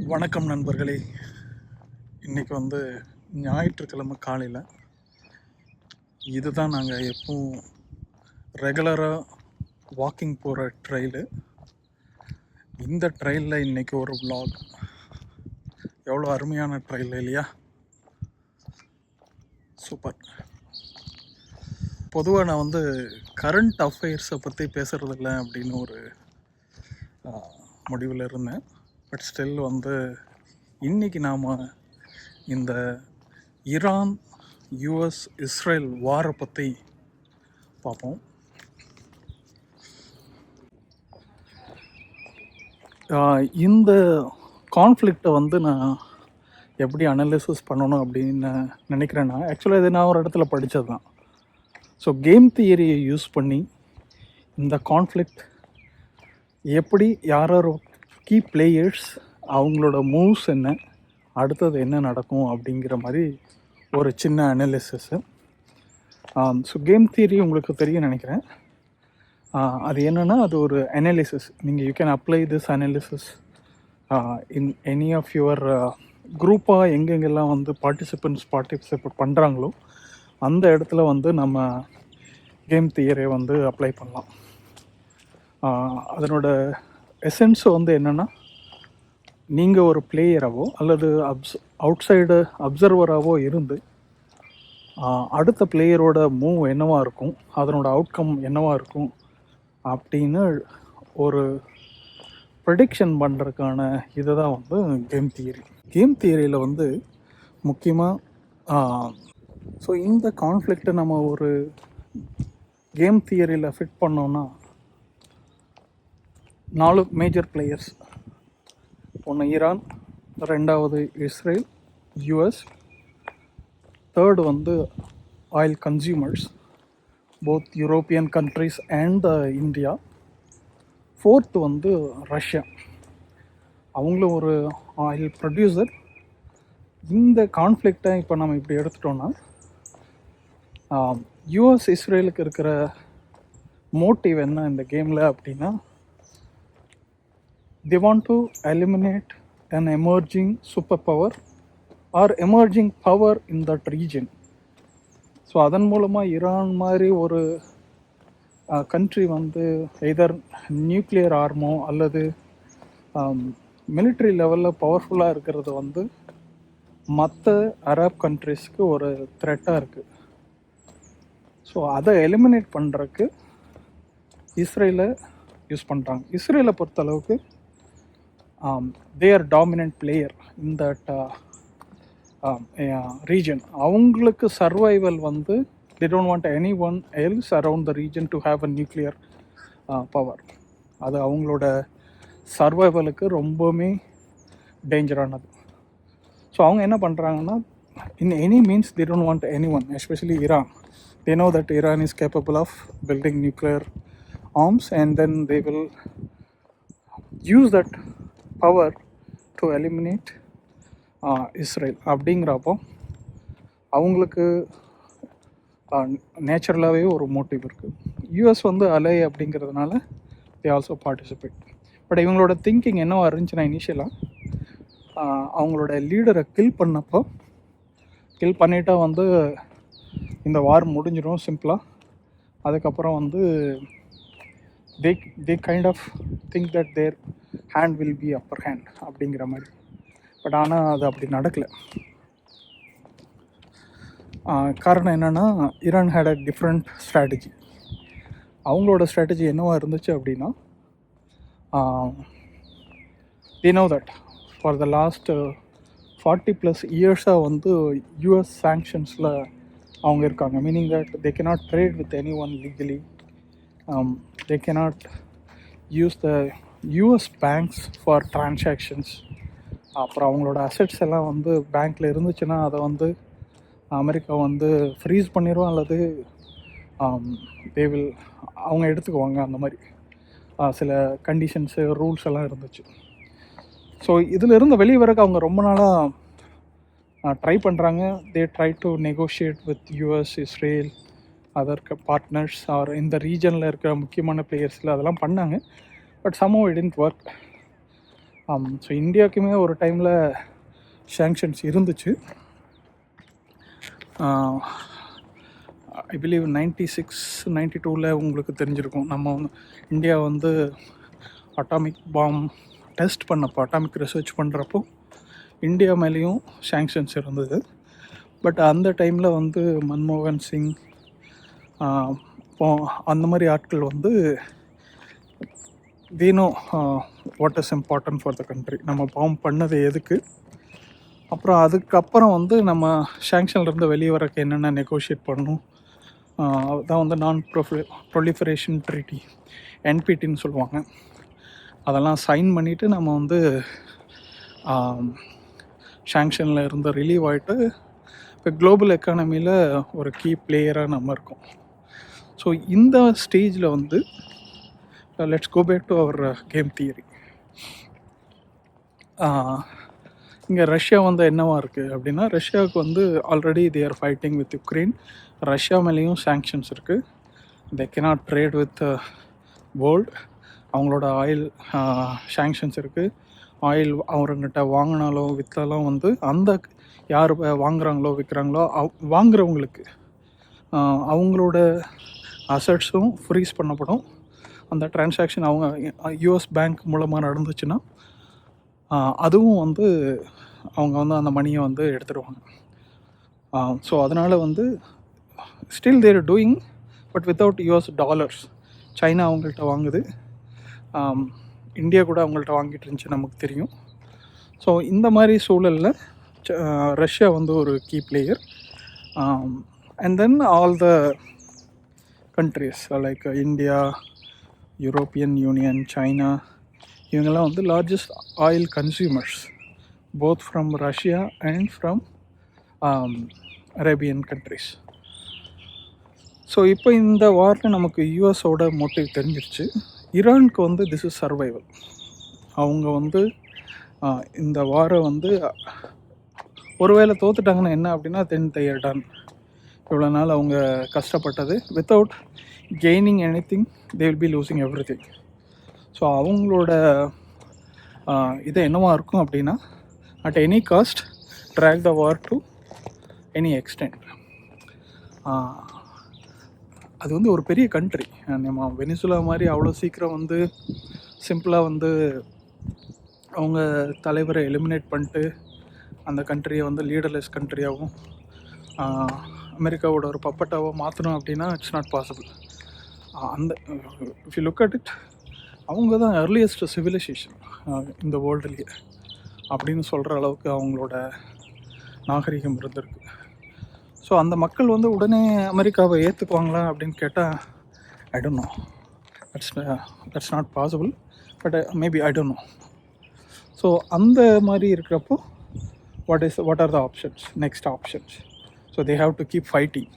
வணக்கம் நண்பர்களே. இன்றைக்கி ஞாயிற்றுக்கிழமை காலையில் இதுதான் நாங்கள் எப்பவும் ரெகுலராக வாக்கிங் போகிற ட்ரெயிலு. இந்த ட்ரெயிலில் இன்றைக்கி ஒரு vlog. எவ்வளோ அருமையான ட்ரெயில் இல்லையா? சூப்பர். பொதுவாக நான் கரண்ட் அஃபேர்ஸை பற்றி பேசுகிறதில்ல அப்படின்னு ஒரு முடிவில் இருந்தேன். பட் ஸ்டில் இன்றைக்கி நாம் இந்த ஈரான் யூஎஸ் இஸ்ரேல் வாரை பற்றி பார்ப்போம். இந்த கான்ஃப்ளிக்டை நான் எப்படி அனலிசிஸ் பண்ணணும் அப்படின்னு நினைக்கிறேன்னா, ஆக்சுவலாக இது நான் ஒரு இடத்துல படித்தது தான். ஸோ கேம் தியரியை யூஸ் பண்ணி இந்த கான்ஃப்ளிக்ட் எப்படி யாரோ கீ பிளேயர்ஸ் அவங்களோட மூவ்ஸ் என்ன, அடுத்தது என்ன நடக்கும் அப்படிங்கிற மாதிரி ஒரு சின்ன அனலிசிஸு. ஸோ கேம் தியரி உங்களுக்கு தெரியும் நினைக்கிறேன். அது என்னென்னா, அது ஒரு அனாலிசிஸ். நீங்கள் you can apply this analysis in any of your குரூப்பாக எங்கெங்கெல்லாம் பார்ட்டிசிபேட் பண்ணுறாங்களோ அந்த இடத்துல நம்ம கேம் தியரியை அப்ளை பண்ணலாம். அதனோட எசன்ஸ் என்னென்னா, நீங்கள் ஒரு பிளேயராகவோ அல்லது அவுட் சைடு அப்சர்வராகவோ இருந்து அடுத்த பிளேயரோட மூவ் என்னவாக இருக்கும், அதனோட அவுட்கம் என்னவாக இருக்கும் அப்படின்னு ஒரு ப்ரெடிக்ஷன் பண்ணுறதுக்கான இதை தான் கேம் தியரி. கேம் தியரியில் முக்கியமாக ஸோ இந்த கான்ஃப்ளிக்டை நம்ம ஒரு கேம் தியரியில் ஃபிட் பண்ணோன்னா 4 மேஜர் பிளேயர்ஸ். ஒன்று ஈரான், ரெண்டாவது Israel, US, third oil consumers, both European countries and India. Fourth Russia, அவங்களும் ஒரு ஆயில் ப்ரொடியூசர். இந்த கான்ஃப்ளிக்டை இப்போ நம்ம இப்படி எடுத்துட்டோன்னா, யூஎஸ் இஸ்ரேலுக்கு இருக்கிற மோட்டிவ் என்ன இந்த கேமில் அப்படின்னா, they want to eliminate an emerging superpower or emerging power in that region. So அதன் மூலமாக ஈரான் மாதிரி ஒரு கண்ட்ரி எதர் நியூக்ளியர் ஆர்மோ அல்லது மிலிட்ரி லெவலில் பவர்ஃபுல்லாக இருக்கிறது மற்ற அரப் கண்ட்ரிஸ்க்கு ஒரு த்ரெட்டாக இருக்குது. ஸோ அதை எலிமினேட் பண்ணுறதுக்கு இஸ்ரேலை யூஸ் பண்ணுறாங்க. இஸ்ரேலை பொறுத்தளவுக்கு they are dominant player in that region. அவங்களுக்கு survival they don't want anyone else around the region to have a nuclear power. அது அவங்களோட சர்வைவலுக்கு ரொம்பவுமே டேஞ்சரானது. ஸோ அவங்க என்ன பண்ணுறாங்கன்னா, in any means they don't want anyone, especially Iran. They know that Iran is capable of building nuclear arms and then they will use that power to eliminate Israel. அப்படிங்கிறப்போ அவங்களுக்கு நேச்சுரலாகவே ஒரு மோட்டிவ் இருக்குது. US அலை அப்படிங்கிறதுனால they also participate. But இவங்களோட thinking என்னவா இருந்துச்சுன்னா, இனிஷியலாக அவங்களோட லீடரை கில் பண்ணிட்டா இந்த வார் முடிஞ்சிடும் சிம்பிளாக. அதுக்கப்புறம் they kind of think that their hand will be upper hand அப்படிங்கிற மாதிரி. பட் ஆனால் அது அப்படி நடக்கலை. காரணம் என்னென்னா, Iran had a different strategy. அவங்களோட ஸ்ட்ராட்டஜி என்னவாக இருந்துச்சு அப்படின்னா, they know that for the last 40+ இயர்ஸாக யூஎஸ் சாங்ஷன்ஸில் அவங்க இருக்காங்க. Meaning that they cannot trade with anyone legally. They cannot use the US banks for transactions. அப்புறம் அவங்களோட அசெட்ஸ் எல்லாம் பேங்க்கில் இருந்துச்சுன்னா அதை அமெரிக்கா ஃப்ரீஸ் பண்ணிடும் அல்லது அவங்க எடுத்துக்குவாங்க. அந்த மாதிரி சில கண்டிஷன்ஸு ரூல்ஸ் எல்லாம் இருந்துச்சு. ஸோ இதில் இருந்து வெளியே வரக்கு அவங்க ரொம்ப நாளாக ட்ரை பண்ணுறாங்க. They try to negotiate with US, Israel, other partners or இந்த ரீஜனில் இருக்கிற முக்கியமான பிளேயர்ஸில் அதெல்லாம் பண்ணாங்க. But somehow it didn't work. So இந்தியாவுக்குமே ஒரு டைமில் சாங்ஷன்ஸ் இருந்துச்சு. ஐ பிலீவ் 96, 92 உங்களுக்கு தெரிஞ்சிருக்கும். நம்ம இந்தியா வந்து அட்டாமிக் பாம் டெஸ்ட் பண்ணப்போ, அட்டாமிக் ரிசர்ச் பண்ணுறப்போ இந்தியா மேலேயும் சாங்ஷன்ஸ் இருந்தது. பட் அந்த டைமில் வந்து மன்மோகன் சிங் அந்த மாதிரி ஆட்கள் வந்து we know what is important for the country, நம்ம பாம் பண்ணது எதுக்கு, அப்புறம் அதுக்கப்புறம் வந்து நம்ம சாங்ஷன்லேருந்து வெளியே வரக்கு என்னென்ன நெகோஷியேட் பண்ணணும், அதான் வந்து நான் ப்ரொலிஃபரேஷன் ட்ரீட்டி, என்பிடின்னு சொல்லுவாங்க. அதெல்லாம் சைன் பண்ணிவிட்டு நம்ம வந்து சாங்ஷனில் இருந்து ரிலீவ் ஆகிட்டு இப்போ குளோபல் எக்கானமியில் ஒரு கீ பிளேயராக நம்ம இருக்கோம். ஸோ இந்த ஸ்டேஜில் வந்து let's go back to our game theory. இங்கே ரஷ்யா வந்து என்னவாக இருக்குது அப்படின்னா, ரஷ்யாவுக்கு வந்து already they are fighting with Ukraine. Russia மேலேயும் சாங்ஷன்ஸ் இருக்குது. They cannot trade with world. அவங்களோட ஆயில் சாங்ஷன்ஸ் இருக்குது. ஆயில் அவங்ககிட்ட வாங்கினாலோ விற்றாலும் வந்து அந்த யார் வாங்குகிறாங்களோ விற்கிறாங்களோ வாங்குறவங்களுக்கு அவங்களோட அசட்ஸும் ஃப்ரீஸ் பண்ணப்படும். அந்த டிரான்சாக்ஷன் அவங்க யூஎஸ் பேங்க் மூலமாக நடந்துச்சுன்னா அதுவும் வந்து அவங்க வந்து அந்த மணியை வந்து எடுத்துடுவாங்க. ஸோ அதனால் வந்து still they're doing but without US dollars. China அவங்கள்ட்ட வாங்குது, இந்தியா கூட அவங்கள்ட்ட வாங்கிட்டு இருந்துச்சு, நமக்கு தெரியும். ஸோ இந்த மாதிரி சூழலில் ரஷ்யா வந்து ஒரு key player. And then all the countries like India, European Union, China, இவங்கெல்லாம் வந்து largest oil consumers both from Russia and from Arabian countries. So இப்போ இந்த வாரில் நமக்கு யூஎஸோட மோட்டிவ் தெரிஞ்சிருச்சு. ஈரானுக்கு வந்து திஸ் இஸ் சர்வைவல். அவங்க வந்து இந்த வாரம் வந்து ஒருவேளை தோத்துட்டாங்கன்னா என்ன அப்படின்னா தென் தயர் டன். இவ்வளோ நாள் அவங்க கஷ்டப்பட்டது without gaining anything, they will be losing everything. So அவங்களோட இது என்னவாக இருக்கும் அப்படின்னா, at any cost drag the war to any extent. அது வந்து ஒரு பெரிய கண்ட்ரி. நம்ம வெனிசுலா மாதிரி அவ்வளோ சீக்கிரம் வந்து சிம்பிளாக வந்து அவங்க தலைவரை எலிமினேட் பண்ணிட்டு அந்த கண்ட்ரியை வந்து லீடர்லெஸ் கண்ட்ரியாகவும் அமெரிக்காவோட ஒரு பப்பட்டாவோ மாற்றணும் அப்படின்னா இட்ஸ் நாட் பாசிபிள். அந்த if you look at it, அவங்க தான் earliest சிவிலைசேஷன் இந்த வேர்ல்டுலேயே அப்படின்னு சொல்கிற அளவுக்கு அவங்களோட நாகரிகம் இருந்திருக்கு. ஸோ அந்த மக்கள் வந்து உடனே அமெரிக்காவை ஏற்றுக்குவாங்களா அப்படின்னு கேட்டால் I don't know. That's not possible. But maybe I don't know. So அந்த மாதிரி இருக்கிறப்போ what are the options, next options? So they have to keep fighting.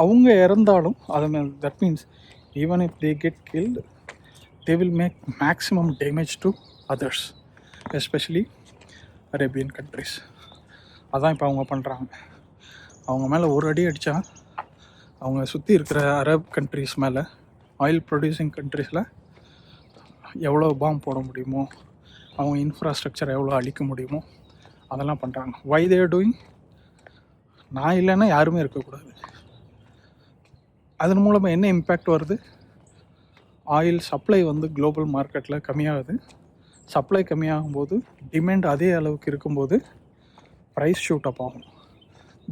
அவங்க இறந்தாலும் அது that means even if they get killed they will make maximum damage to others, especially Arabian countries. அதான் இப்போ அவங்க பண்ணுறாங்க. அவங்க மேலே ஒரு அடி அடித்தா அவங்க சுற்றி இருக்கிற அரப் கண்ட்ரிஸ் மேலே, ஆயில் ப்ரொடியூசிங் கண்ட்ரீஸில் எவ்வளோ பாம் போட முடியுமோ, அவங்க இன்ஃப்ராஸ்ட்ரக்சர் எவ்வளோ அழிக்க முடியுமோ அதெல்லாம் பண்ணுறாங்க. வை தே ஆர் டூயிங்? நான் இல்லைன்னா யாருமே இருக்கக்கூடாது. அதன் மூலமாக என்ன இம்பேக்ட் வருது? ஆயில் சப்ளை வந்து குளோபல் மார்க்கெட்டில் கம்மியாகுது. சப்ளை கம்மியாகும்போது டிமாண்ட் அதே அளவுக்கு இருக்கும்போது ப்ரைஸ் ஷூட் அப் ஆகும்.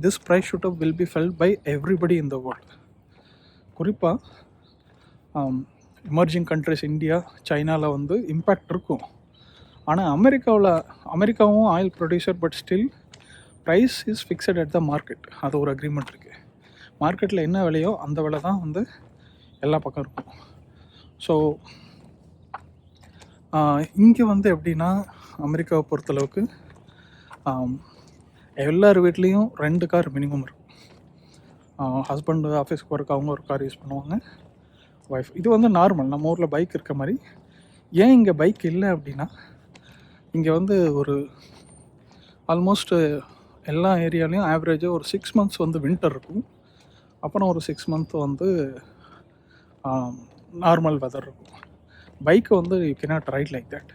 This price shoot up will be felt by everybody in the world. குறிப்பாக எமர்ஜிங் கண்ட்ரிஸ் இந்தியா, சைனாவில் வந்து இம்பேக்ட் இருக்கும். ஆனால் அமெரிக்காவும் oil producer, but still price is fixed at the market. அது ஒரு அக்ரிமெண்ட் இருக்குது. மார்க்கெட்டில் என்ன விலையோ அந்த விலை தான் வந்து எல்லா பக்கம் இருக்கும். ஸோ இங்கே வந்து எப்படின்னா, அமெரிக்காவை பொறுத்தளவுக்கு எல்லார் வீட்லேயும் 2 கார் மினிமம் இருக்கும். ஹஸ்பண்ட் ஆஃபீஸ்க்கு போகிறக்கு அவங்க ஒரு கார் யூஸ் பண்ணுவாங்க, ஒய்ஃப். இது வந்து நார்மல், நம்ம ஊரில் பைக் இருக்க மாதிரி. ஏன் இங்கே பைக் இல்லை அப்படின்னா, இங்கே வந்து ஒரு ஆல்மோஸ்ட் எல்லா ஏரியாலையும் ஆவரேஜாக ஒரு 6 months வந்து வின்டர் இருக்கும். அப்புறம் ஒரு 6 month வந்து நார்மல் வெதர் இருக்கும். பைக்கை வந்து you cannot right like that.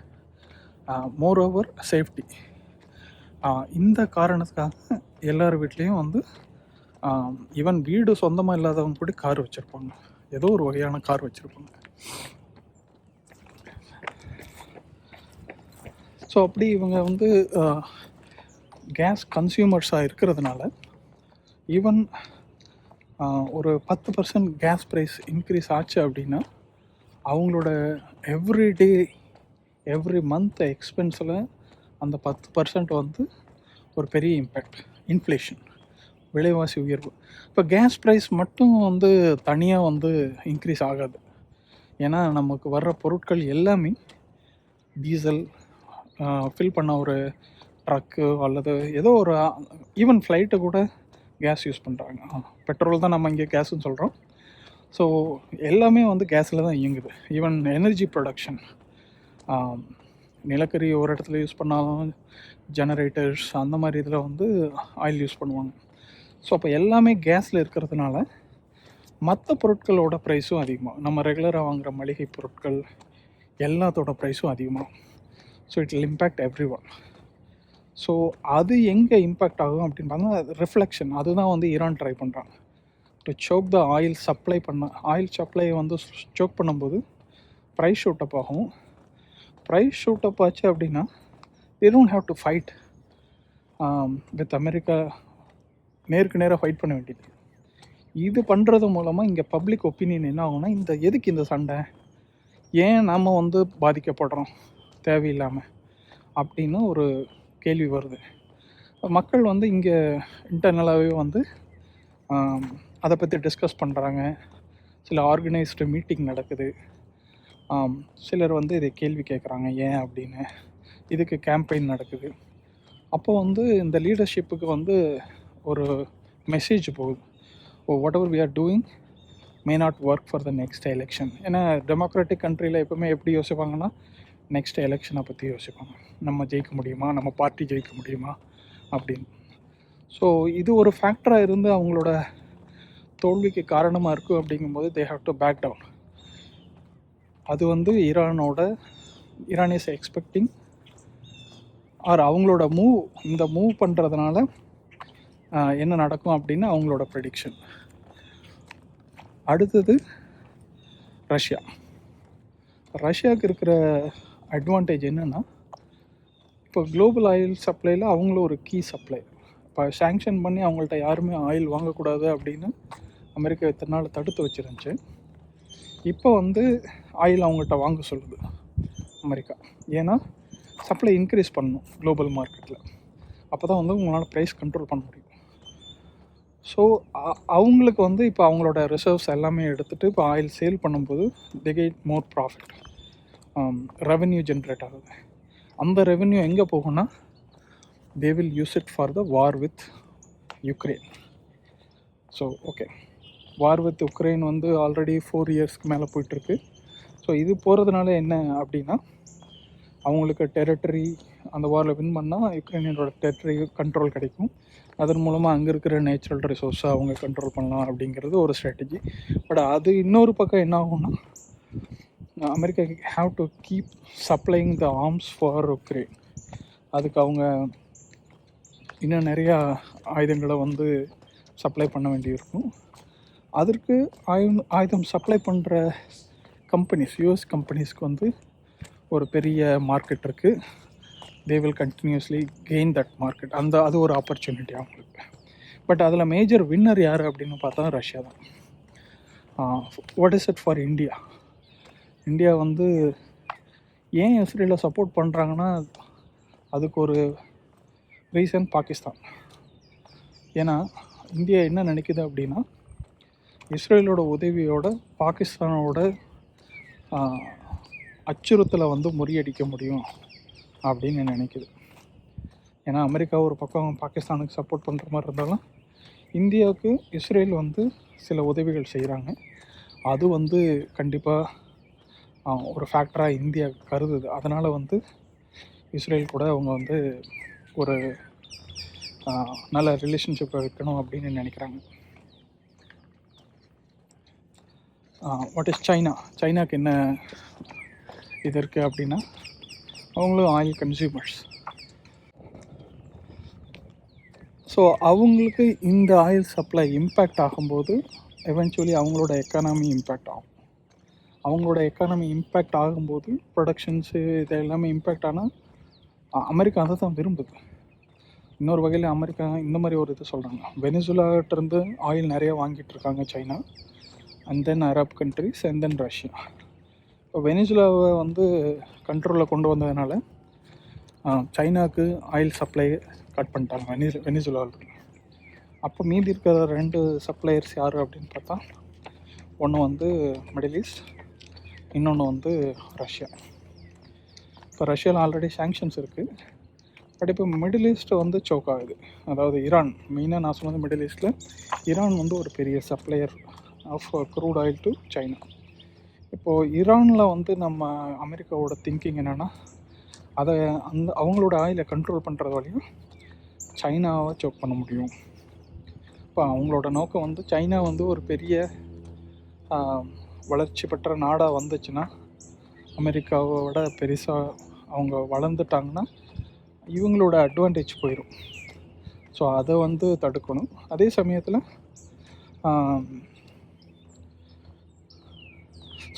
More over safety. இந்த காரணத்துக்காக எல்லார் வீட்லேயும் வந்து ஈவன் வீடு சொந்தமாக இல்லாதவங்க கூட கார் வச்சுருப்பாங்க, ஏதோ ஒரு வகையான கார் வச்சுருப்பாங்க. ஸோ அப்படி இவங்க வந்து கேஸ் கன்சியூமர்ஸாக இருக்கிறதுனால ஈவன் ஒரு 10% கேஸ் ப்ரைஸ் இன்க்ரீஸ் ஆச்சு அப்படின்னா அவங்களோட எவ்ரிடே எவ்ரி மந்த் எக்ஸ்பென்ஸில் அந்த 10% வந்து ஒரு பெரிய இம்பேக்ட். இன்ஃப்ளேஷன், விலைவாசி உயர்வு. இப்போ கேஸ் ப்ரைஸ் மட்டும் வந்து தனியாக வந்து இன்க்ரீஸ் ஆகாது. ஏன்னா நமக்கு வர்ற பொருட்கள் எல்லாமே டீசல் ஃபில் பண்ண ஒரு ட்ரக்கு அல்லது ஏதோ ஒரு ஈவன் ஃப்ளைட்டு கூட கேஸ் யூஸ் பண்ணுறாங்க. பெட்ரோல் தான் நம்ம இங்கே கேஸுன்னு சொல்கிறோம். ஸோ எல்லாமே வந்து கேஸில் தான் இயங்குது. ஈவன் எனர்ஜி ப்ரொடக்ஷன், நிலக்கரி ஒரு இடத்துல யூஸ் பண்ணாலும் ஜெனரேட்டர்ஸ் அந்த மாதிரி இதில் வந்து ஆயில் யூஸ் பண்ணுவாங்க. ஸோ அப்போ எல்லாமே கேஸில் இருக்கிறதுனால மற்ற பொருட்களோட ப்ரைஸும் அதிகமாகும். நம்ம ரெகுலராக வாங்குகிற மளிகை பொருட்கள் எல்லாத்தோட ப்ரைஸும் அதிகமாகும். So it will impact every one. So அது எங்கே இம்பேக்ட் ஆகும் அப்படின்னு பார்த்தா ரிஃப்ளெக்ஷன். அதுதான் வந்து ஈரான் ட்ரை பண்ணுறாங்க to choke the oil supply oil supply வந்து சோக் பண்ணும்போது ப்ரைஸ் ஷூட்டப் ஆகும். ப்ரைஸ் ஷூட்டப் ஆச்சு அப்படின்னா they don't have to fight with America. நேருக்கு நேராக ஃபைட் பண்ண வேண்டியது. இது பண்ணுறது மூலமாக இங்கே பப்ளிக் ஒப்பீனியன் என்ன ஆகும்னா, இந்த எதுக்கு இந்த சண்டை, ஏன் நாம் வந்து பாதிக்கப்படுறோம் தேவையில்லாமல் அப்படின்னு ஒரு கேள்வி வருது. மக்கள் வந்து இங்கே இன்டர்னலாகவே வந்து அதை பற்றி டிஸ்கஸ் பண்ணுறாங்க. சில ஆர்கனைஸ்டு மீட்டிங் நடக்குது. சிலர் வந்து இதை கேள்வி கேட்குறாங்க ஏன் அப்படின்னு. இதுக்கு கேம்பெயின் நடக்குது. அப்போ வந்து இந்த லீடர்ஷிப்புக்கு வந்து ஒரு மெசேஜ் போகுது, what ever we are doing may not work for the next election. ஏன்னா டெமோக்ராட்டிக் கண்ட்ரியில் எப்போவுமே எப்படி யோசிப்பாங்கன்னா, நெக்ஸ்ட் எலெக்ஷனை பற்றி யோசிப்பாங்க, நம்ம ஜெயிக்க முடியுமா, நம்ம பார்ட்டி ஜெயிக்க முடியுமா அப்படின்னு. ஸோ இது ஒரு ஃபேக்டராக இருந்து அவங்களோட தோல்விக்கு காரணமாக இருக்குது. அப்படிங்கும்போது they have to back down. அது வந்து ஈரான் இஸ் எக்ஸ்பெக்டிங் ஆர் அவங்களோட இந்த மூவ் பண்ணுறதுனால என்ன நடக்கும் அப்படின்னு அவங்களோட ப்ரெடிக்ஷன். அடுத்தது ரஷ்யாவுக்கு இருக்கிற அட்வான்டேஜ் என்னென்னா, இப்போ குளோபல் ஆயில் சப்ளையில் அவங்களும் ஒரு கீ சப்ளை. இப்போ சேங்ஷன் பண்ணி அவங்கள்ட்ட யாருமே ஆயில் வாங்கக்கூடாது அப்படின்னு அமெரிக்கா இத்தனை நாள் தடுத்து வச்சுருந்துச்சு. இப்போ வந்து ஆயில் அவங்கள்ட்ட வாங்க சொல்லுது அமெரிக்கா. ஏன்னா சப்ளை இன்க்ரீஸ் பண்ணணும் குளோபல் மார்க்கெட்டில். அப்போ தான் வந்து உங்களால் ப்ரைஸ் கண்ட்ரோல் பண்ண முடியும். ஸோ அவங்களுக்கு வந்து இப்போ அவங்களோட ரிசர்வ்ஸ் எல்லாமே எடுத்துகிட்டு இப்போ ஆயில் சேல் பண்ணும்போது they get more profit, revenue generate ஆகுது. அந்த ரெவென்யூ எங்கே போகும்னா, they will use it for the war with Ukraine. So okay, war with Ukraine வந்து ஆல்ரெடி 4 இயர்ஸ்க்கு மேலே போயிட்டுருக்கு. ஸோ இது போகிறதுனால என்ன அப்படின்னா, அவங்களுக்கு டெரிட்டரி அந்த வாரில் வின் பண்ணால் யுக்ரைனியனோட டெரிட்டரி கண்ட்ரோல் கிடைக்கும். அதன் மூலமாக அங்கே இருக்கிற நேச்சுரல் ரிசோர்ஸை அவங்க கண்ட்ரோல் பண்ணலாம் அப்படிங்கிறது ஒரு ஸ்ட்ராட்டஜி. பட் அது இன்னொரு பக்கம் என்ன ஆகும்னா, America have to keep supplying the arms for Ukraine. அதுக்கு அவங்க இன்னும் நிறையா ஆயுதங்களை வந்து சப்ளை பண்ண வேண்டியிருக்கும். அதற்கு ஆயுதம் சப்ளை பண்ணுற கம்பெனிஸ், யூஎஸ் கம்பெனிஸ்க்கு வந்து ஒரு பெரிய மார்க்கெட் இருக்குது. They will continuously gain that market. அது ஒரு ஆப்பர்ச்சுனிட்டி அவங்களுக்கு. பட் அதில் மேஜர் வின்னர் யார் அப்படின்னு பார்த்தா ரஷ்யா தான். What is it for India? India வந்து ஏன் இஸ்ரேலை சப்போர்ட் பண்ணுறாங்கன்னா, அதுக்கு ஒரு ரீசன் பாகிஸ்தான். ஏன்னா இந்தியா என்ன நினைக்குது அப்படின்னா, இஸ்ரேலோட உதவியோட பாகிஸ்தானோட அச்சுறுத்தலை வந்து முறியடிக்க முடியும் அப்படின்னு நினைக்குது. ஏன்னா அமெரிக்கா ஒரு பக்கம் பாகிஸ்தானுக்கு சப்போர்ட் பண்ணுற மாதிரி இருந்தாலும், இந்தியாவுக்கு இஸ்ரேல் வந்து சில உதவிகள் செய்கிறாங்க. அது வந்து கண்டிப்பாக ஒரு ஃபேக்டராக இந்தியா கருதுது. அதனால் வந்து இஸ்ரேல் கூட அவங்க வந்து ஒரு நல்ல ரிலேஷன்ஷிப்பை வைக்கணும் அப்படின்னு நினைக்கிறாங்க. வாட் இஸ் சைனாக்கு என்ன இது இருக்குது அப்படின்னா அவங்களும் ஆயில் கன்சியூமர்ஸ். ஸோ அவங்களுக்கு இந்த ஆயில் சப்ளை இம்பேக்ட் ஆகும்போது எவென்ச்சுவலி அவங்களோட எக்கானமி இம்பேக்ட் ஆகும். அவங்களோட எக்கானமி இம்பேக்ட் ஆகும்போது ப்ரொடக்ஷன்ஸு இது எல்லாமே இம்பேக்ட் ஆனால் அமெரிக்கா அதை தான் விரும்புது. இன்னொரு வகையில் அமெரிக்கா இந்த மாதிரி ஒரு இது சொல்கிறாங்க, வெனிசுலாட்டிருந்து ஆயில் நிறையா வாங்கிட்டு இருக்காங்க China, and then Arab countries, and then Russia. இப்போ வெனிசுலாவை வந்து கண்ட்ரோலில் கொண்டு வந்ததுனால சைனாவுக்கு ஆயில் சப்ளை கட் பண்ணிட்டாங்க வெனிசுலாவில். அப்போ மீதி இருக்கிற 2 சப்ளையர்ஸ் யார் அப்படின்னு பார்த்தா, ஒன்று வந்து மிடில் ஈஸ்ட், இன்னொன்று வந்து ரஷ்யா. இப்போ ரஷ்யாவில் ஆல்ரெடி சாங்ஷன்ஸ் இருக்குது, பட் இப்போ மிடில் ஈஸ்ட்டு வந்து சோக் ஆகுது. அதாவது ஈரான், மெயினாக நான் சொன்னது மிடில் ஈஸ்ட்டில் ஈரான் வந்து ஒரு பெரிய supplier of crude oil to China. இப்போது ஈரானில் வந்து நம்ம அமெரிக்காவோட திங்கிங் என்னென்னா, அதை அவங்களோட ஆயிலை கண்ட்ரோல் பண்ணுறது வரையும் சைனாவை சோக் பண்ண முடியும். இப்போ அவங்களோட நோக்கம் வந்து சைனா வந்து ஒரு பெரிய வளர்ச்சி பெற்ற நாடாக வந்துச்சுன்னா, அமெரிக்காவை விட பெருசாக அவங்க வளர்ந்துட்டாங்கன்னா இவங்களோட அட்வான்டேஜ் போயிடும். ஸோ அதை வந்து தடுக்கணும். அதே சமயத்தில்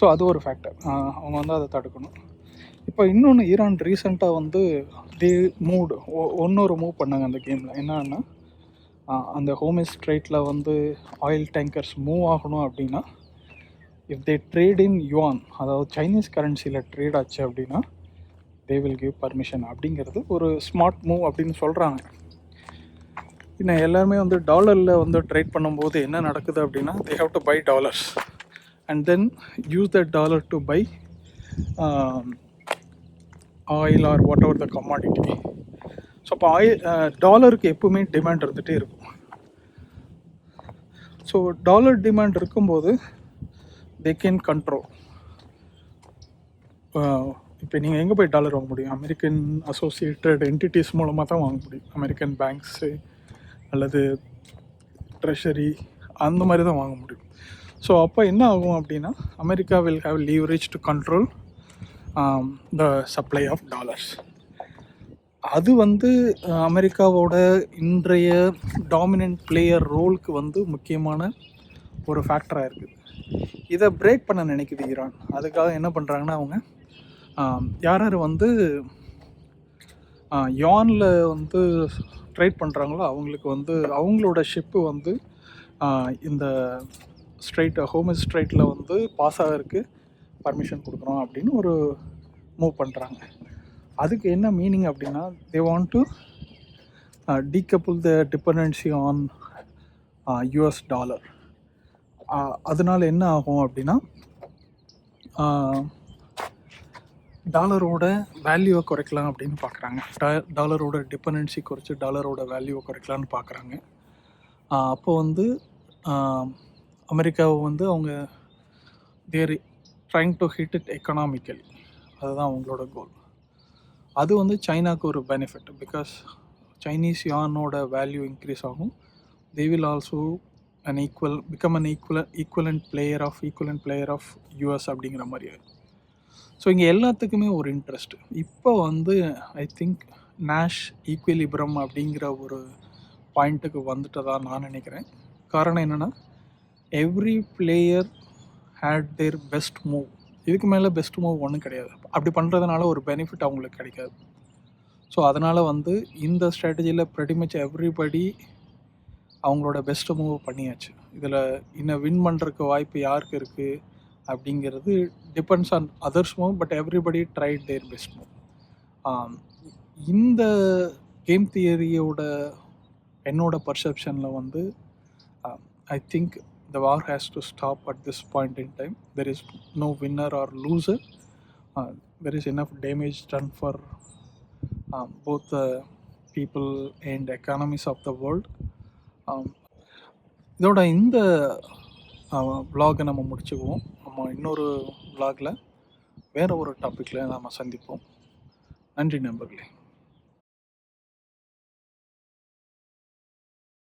ஸோ அது ஒரு ஃபேக்டர், அவங்க வந்து அதை தடுக்கணும். இப்போ இன்னொன்று, ஈரான் ரீசெண்டாக வந்து இன்னொரு மூவ் பண்ணாங்க அந்த கேமில். என்னன்னா, அந்த ஹோர்முஸ் ஸ்ட்ரெய்ட்டில் வந்து ஆயில் டேங்கர்ஸ் மூவ் ஆகணும் அப்படின்னா, if they trade in yuan, அதாவது சைனீஸ் கரன்சியில் ட்ரேட் ஆச்சு அப்படின்னா தே வில் கிவ் பர்மிஷன் அப்படிங்கிறது ஒரு ஸ்மார்ட் மூவ் அப்படின்னு சொல்கிறாங்க. இன்னும் எல்லாருமே வந்து டாலரில் வந்து ட்ரேட் பண்ணும்போது என்ன நடக்குது அப்படின்னா, they have to buy dollars and then use that dollar to buy oil or what ever the commodity. So அப்போ டாலருக்கு எப்பவுமே டிமாண்ட் இருந்துகிட்டே இருக்கும். ஸோ டாலர் டிமாண்ட் இருக்கும்போது தே கேன் கண்ட்ரோல். இப்போ நீங்கள் எங்கே போய் டாலர் வாங்க முடியும்? அமெரிக்கன் அசோசியேட்டட் என்டிட்டிஸ் மூலமாக தான் வாங்க முடியும். அமெரிக்கன் பேங்க்ஸு அல்லது ட்ரெஷரி அந்த மாதிரி தான் வாங்க முடியும். ஸோ அப்போ என்ன ஆகும் அப்படின்னா, America will have leverage to control the supply of dollars. அது வந்து அமெரிக்காவோட இன்றைய டாமினன்ட் பிளேயர் ரோலுக்கு வந்து முக்கியமான ஒரு ஃபேக்டராக இருக்குது. இதை பிரேக் பண்ண நினைக்குது ஈரான். அதுக்காக என்ன பண்ணுறாங்கன்னா, அவங்க யார் யார் வந்து யானில் வந்து ட்ரேட் பண்ணுறாங்களோ அவங்களுக்கு வந்து அவங்களோட ஷிப்பு வந்து இந்த ஹோர்முஸ் ஸ்ட்ரெய்ட்டில் வந்து பாஸ் ஆகிறதுக்கு பர்மிஷன் கொடுக்குறோம் அப்படின்னு ஒரு மூவ் பண்ணுறாங்க. அதுக்கு என்ன மீனிங் அப்படின்னா, they want to decouple the dependency on US dollar. அதனால என்ன ஆகும் அப்படின்னா, டாலரோட வேல்யூவை குறைக்கலாம் அப்படின்னு பார்க்குறாங்க. டாலரோட டிபெண்டன்சி குறைச்சி டாலரோட வேல்யூவை குறைக்கலான்னு பார்க்குறாங்க. அப்போ வந்து அமெரிக்காவை வந்து அவங்க they're trying to hit it economically, அதுதான் அவங்களோட கோல். அது வந்து சைனாவுக்கு ஒரு பெனிஃபிட், பிகாஸ் சைனீஸ் யானோட வேல்யூ இன்க்ரீஸ் ஆகும். They will also become an equivalent player of US அப்படிங்கிற மாதிரி. ஸோ இங்கே எல்லாத்துக்குமே ஒரு இன்ட்ரெஸ்ட். இப்போ வந்து ஐ திங்க் நேஷ் ஈக்குவலிபிரம் அப்படிங்கிற ஒரு பாயிண்ட்டுக்கு வந்துட்டதா நான் நினைக்கிறேன். காரணம் என்னென்னா, every player had their best move. இதுக்கு மேலே பெஸ்ட் மூவ் ஒன்றும் கிடையாது. அப்படி பண்ணுறதுனால ஒரு பெனிஃபிட் அவங்களுக்கு கிடைக்காது. ஸோ அதனால் வந்து இந்த ஸ்ட்ராட்டஜியில் pretty much எவ்ரிபடி அவங்களோட பெஸ்ட்டு மூவ் பண்ணியாச்சு. இதில் இன்னும் வின் பண்ணுறதுக்கு வாய்ப்பு யாருக்கு இருக்குது அப்படிங்கிறது depends on others move, but everybody tried their best move. இந்த கேம் தியரியோட என்னோட பர்செப்ஷனில் வந்து I think the war has to stop at this point in time. There is no winner or loser. There is enough damage done for both the people and economies of the world. இதோட இந்த vlog-ஐ நம்ம முடிச்சுக்குவோம். நம்ம இன்னொரு vlog-ல வேறு ஒரு டாப்பிக்கில் நாம் சந்திப்போம். நன்றி நண்பர்களே.